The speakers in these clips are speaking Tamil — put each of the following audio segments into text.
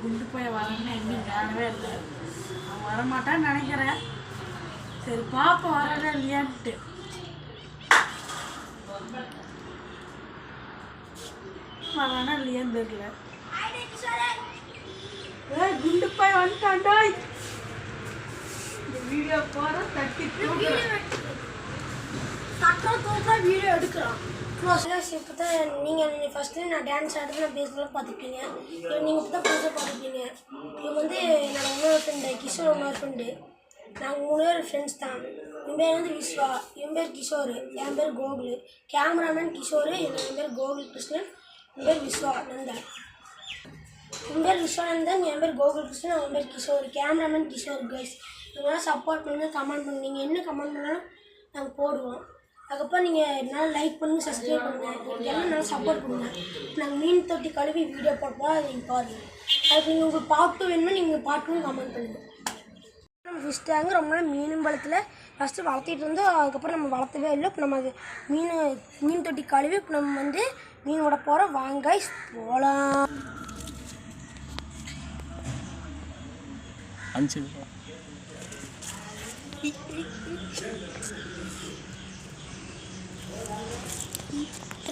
குண்டு போய் வரேன்னு இன்னும் வேணவே இல்லை. அவன் வரமாட்டான்னு நினைக்கிறேன். சரி பாப்பா வரவே இல்லையான்ட்டு. வரானா இல்லையான்னு தெரியல. குண்டு போய் வந்துட்டான்டா. இந்த வீடியோ போற தட்டி வீடியோ எடுக்கிறான். இப்போ தான் நீங்கள் ஃபஸ்ட்டு நான் டான்ஸ் ஆடுறது நான் பேசலாம் பார்த்துருப்பீங்க. நீங்கள் இப்போ தான் புதுசாக பார்த்துருப்பீங்க. இது வந்து என்னோட இன்னொரு ஃப்ரெண்டு கிஷோர், இன்னொரு ஃப்ரெண்டு. நாங்கள் 3 பேர் ஃப்ரெண்ட்ஸ் தான். என் பேர் வந்து விஸ்வா, என் பேர் கிஷோர், என் பேர் கோகுல். கேமராமேன் கிஷோர், என் பேர் கோகுல் கிருஷ்ணன், என் பேர் விஸ்வானந்தன். என் பேர் விஸ்வானந்தன், என் பேர் கோகுல் கிருஷ்ணன், என் பேர் கிஷோர். Cameraman Kishore guys. இதெல்லாம் சப்போர்ட் பண்ணுங்கள், கமெண்ட் பண்ணுங்கள். நீங்கள் என்ன கமெண்ட் பண்ணாலும் நாங்கள் போடுவோம். அதுக்கப்புறம் நீங்கள் என்னால் லைக் பண்ணுங்கள், சப்ஸ்கிரைப் பண்ணுங்கள். உங்களுக்கு எல்லாம் நல்லா சப்போர்ட் பண்ணுங்கள். நாங்கள் மீன் தொட்டி கழுவி வீடியோ போட்டோம், அதை நீங்கள் பாருங்கள். அதுக்கு நீங்கள் உங்களுக்கு பார்ட் 2 வேணும்னா நீங்கள் பார்ட் 2 கமெண்ட் பண்ணுங்கள். நம்ம ஃபிஷ் டேங்கு ரொம்ப நாள் மீன் பழத்தில் ஃபஸ்ட்டு வளர்த்திட்டு இருந்தோம். அதுக்கப்புறம் நம்ம வளர்த்தவே இல்லை. இப்போ நம்ம அது மீன் தொட்டி கழுவி இப்போ நம்ம வந்து மீன் விட போகிறோம். வாங்க போகலாம்.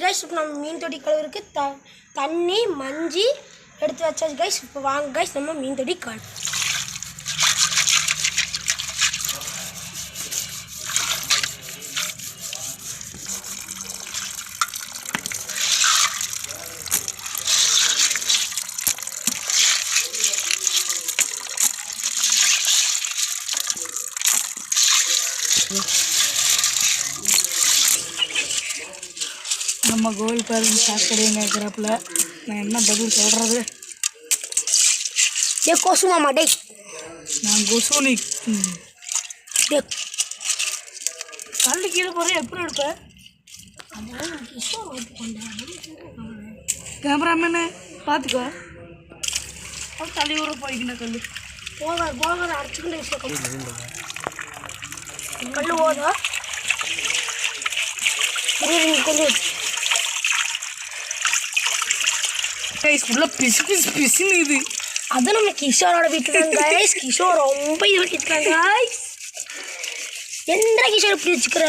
கைஸ் இப்போ நம்ம மீன் தொட்டி கழுவுறதுக்கு தண்ணி மஞ்சி எடுத்து வச்சாச்சு கைஸ். இப்போ வாங்க கைஸ் நம்ம மீன் தொட்டி கழுவு. நம்ம கோவில் பாருங்க சாக்கடைங்க இருக்கிறப்பல நான் என்ன பதில் சொல்கிறது? ஏ கொசு மாமா டே, நான் கொசுனி தள்ளி கீழே போகிறேன். எப்படி எடுப்பேன்? கேமராமேனு பார்த்துக்கோ. தள்ளி ஊற போய்க்கிட்ட கல் போக அரைச்சிக்கிட்டு கல் ஓதா கொஞ்சம் உள்ள பிசு பிசு பிசுன்னு இது. அது நம்ம கிஷோரோட வீட்டில் தான் கைஸ். கிஷோர் ரொம்ப இது வச்சுருக்காங்க கைஸ். எந்த கிஷோர் இப்படி வச்சுக்கிற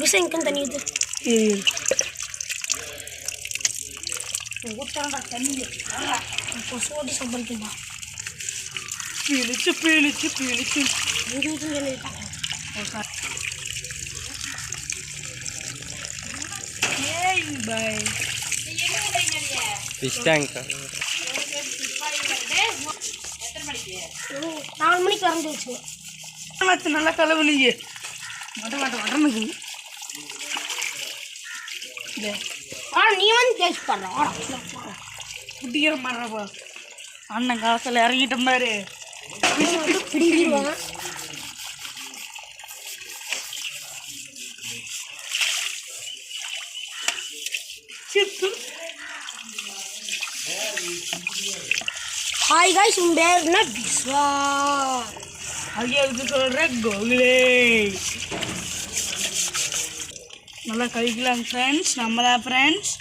விஷயம் தண்ணி இது ஊற்றாண்டா தண்ணி சோடி சம்பளிக்கும்பா. பீழிச்சு பீழிச்சு பீழிச்சு சொல்லியிருக்காங்க. பாய் ஃபிஷ் டேங்க் 4 மணிக்கு வந்துச்சு. நல்லா கலவு நீங்க வட்டனுக்கு நீ வந்து டேஸ்ட் பண்ண குட்டிக்கிற மாதிரிப்பா. அண்ணன் காலத்தில் இறங்கிட்ட மாதிரி பிடிங்கிடுவாங்க. ஹாய் கைஸ், உன் பேர் என்ன? விஸ்வா. ஐயாவுக்கு சொல்கிறேன் கோகுலே. நல்லா கழிக்கலாம் ஃப்ரெண்ட்ஸ். நம்ம தான் ஃப்ரெண்ட்ஸ்,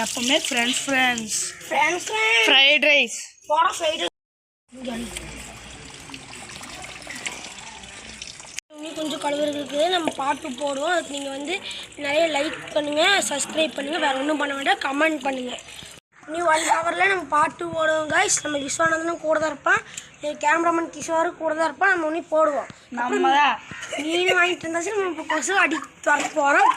எப்பவுமே friends friends friends fried rice போட ஃப்ரைட் ரைஸ் கொஞ்சம் கழுவுறதுக்கு நம்ம பாட்டு போடுவோம். அதுக்கு நீங்கள் வந்து நிறைய லைக் பண்ணுங்கள், சப்ஸ்கிரைப் பண்ணுங்கள். வேறு ஒன்றும் பண்ண வேண்டாம், கமெண்ட் பண்ணுங்கள். நீ 1 ஹவரில் நம்ம பாட்டு போடுவோம் கைஸ். நம்ம விஸ்வானந்தனும் கூட தான் இருப்பான், கேமராமேன் கிஷோரும் கூட தான் இருப்பான். நம்ம ஒன்று போடுவோம். நம்ம தான் மீன் வாங்கிட்டு இருந்தாச்சு. நம்ம இப்போ கொசு அடி தர போகிறோம்.